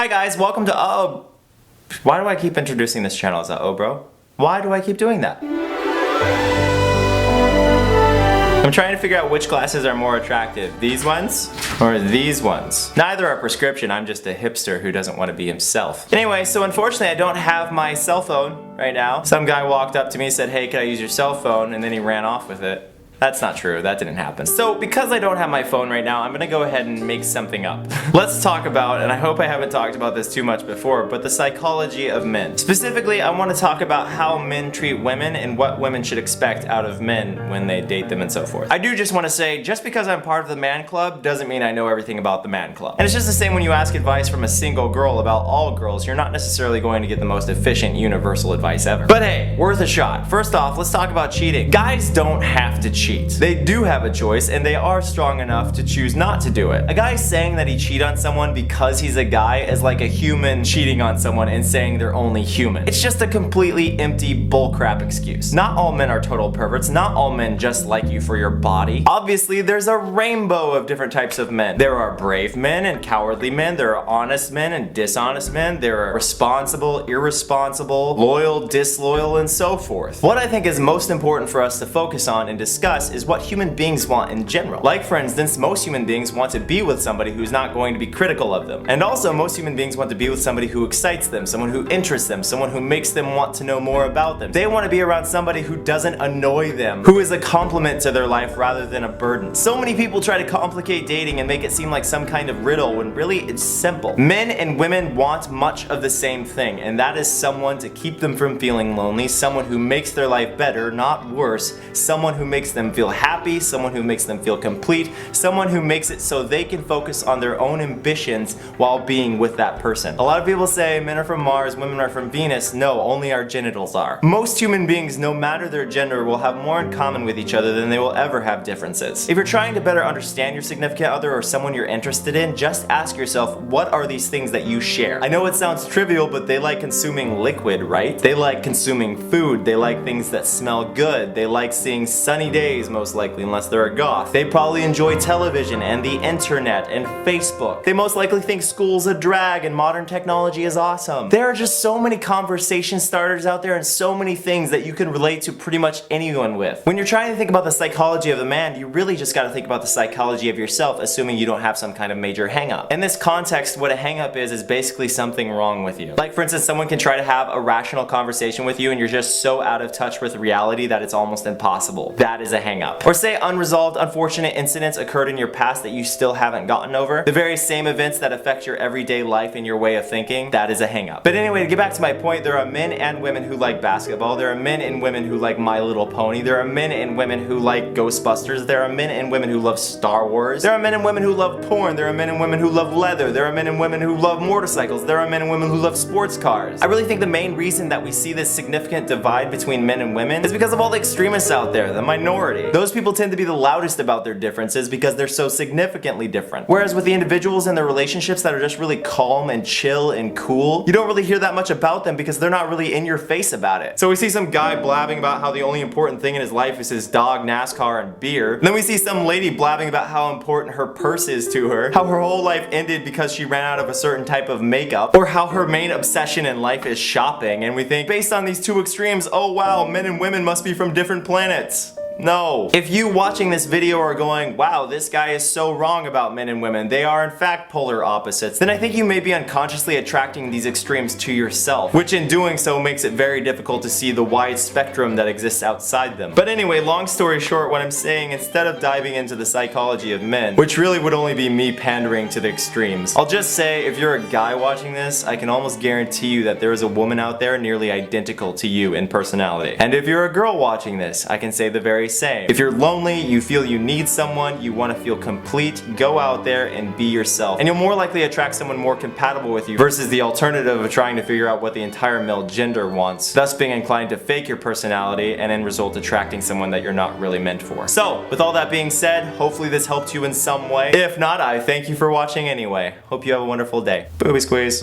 Hi guys, welcome to why do I keep introducing this channel as bro? Why do I keep doing that? I'm trying to figure out which glasses are more attractive. These ones or these ones. Neither are prescription, I'm just a hipster who doesn't want to be himself. Anyway, so unfortunately I don't have my cell phone right now. Some guy walked up to me and said, hey, can I use your cell phone? And then he ran off with it. That's not true, that didn't happen. So because I don't have my phone right now, I'm gonna go ahead and make something up. Let's talk about, and I hope I haven't talked about this too much before, but the psychology of men. Specifically, I want to talk about how men treat women and what women should expect out of men when they date them and so forth. I do just want to say, just because I'm part of the man club doesn't mean I know everything about the man club. And it's just the same when you ask advice from a single girl about all girls, you're not necessarily going to get the most efficient universal advice ever. But hey, worth a shot. First off, let's talk about cheating. Guys don't have to cheat. They do have a choice and they are strong enough to choose not to do it. A guy saying that he cheat on someone because he's a guy is like a human cheating on someone and saying they're only human. It's just a completely empty bullcrap excuse. Not all men are total perverts, not all men just like you for your body. Obviously, there's a rainbow of different types of men. There are brave men and cowardly men, there are honest men and dishonest men, there are responsible, irresponsible, loyal, disloyal, and so forth. What I think is most important for us to focus on and discuss is what human beings want in general. Like for instance, most human beings want to be with somebody who's not going to be critical of them. And also most human beings want to be with somebody who excites them, someone who interests them, someone who makes them want to know more about them. They want to be around somebody who doesn't annoy them, who is a compliment to their life rather than a burden. So many people try to complicate dating and make it seem like some kind of riddle when really it's simple. Men and women want much of the same thing, and that is someone to keep them from feeling lonely, someone who makes their life better, not worse, someone who makes them feel happy, someone who makes them feel complete, someone who makes it so they can focus on their own ambitions while being with that person. A lot of people say men are from Mars, women are from Venus. No, only our genitals are. Most human beings, no matter their gender, will have more in common with each other than they will ever have differences. If you're trying to better understand your significant other or someone you're interested in, just ask yourself, what are these things that you share? I know it sounds trivial, but they like consuming liquid, right? They like consuming food, they like things that smell good, they like seeing sunny days most likely, unless they're a goth. They probably enjoy television and the internet and Facebook. They most likely think school's a drag and modern technology is awesome. There are just so many conversation starters out there and so many things that you can relate to pretty much anyone with. When you're trying to think about the psychology of the man, you really just gotta think about the psychology of yourself, assuming you don't have some kind of major hang-up. In this context, what a hang-up is basically something wrong with you. Like for instance, someone can try to have a rational conversation with you and you're just so out of touch with reality that it's almost impossible. That is a hang-up. Or say unresolved, unfortunate incidents occurred in your past that you still haven't gotten over. The very same events that affect your everyday life and your way of thinking, that is a hang-up. But anyway, to get back to my point, there are men and women who like basketball. There are men and women who like My Little Pony. There are men and women who like Ghostbusters. There are men and women who love Star Wars. There are men and women who love porn. There are men and women who love leather. There are men and women who love motorcycles. There are men and women who love sports cars. I really think the main reason that we see this significant divide between men and women is because of all the extremists out there, the minority. Those people tend to be the loudest about their differences because they're so significantly different. Whereas with the individuals in their relationships that are just really calm and chill and cool, you don't really hear that much about them because they're not really in your face about it. So we see some guy blabbing about how the only important thing in his life is his dog, NASCAR, and beer. And then we see some lady blabbing about how important her purse is to her, how her whole life ended because she ran out of a certain type of makeup, or how her main obsession in life is shopping. And we think, based on these two extremes, oh wow, men and women must be from different planets. No. If you watching this video are going, wow, this guy is so wrong about men and women, they are in fact polar opposites, then I think you may be unconsciously attracting these extremes to yourself, which in doing so makes it very difficult to see the wide spectrum that exists outside them. But anyway, long story short, what I'm saying, instead of diving into the psychology of men, which really would only be me pandering to the extremes, I'll just say, if you're a guy watching this, I can almost guarantee you that there is a woman out there nearly identical to you in personality. And if you're a girl watching this, I can say the very same. If you're lonely, you feel you need someone, you want to feel complete, go out there and be yourself. And you'll more likely attract someone more compatible with you versus the alternative of trying to figure out what the entire male gender wants, thus being inclined to fake your personality and in result attracting someone that you're not really meant for. So, with all that being said, hopefully this helped you in some way. If not, I thank you for watching anyway. Hope you have a wonderful day. Booby squeeze.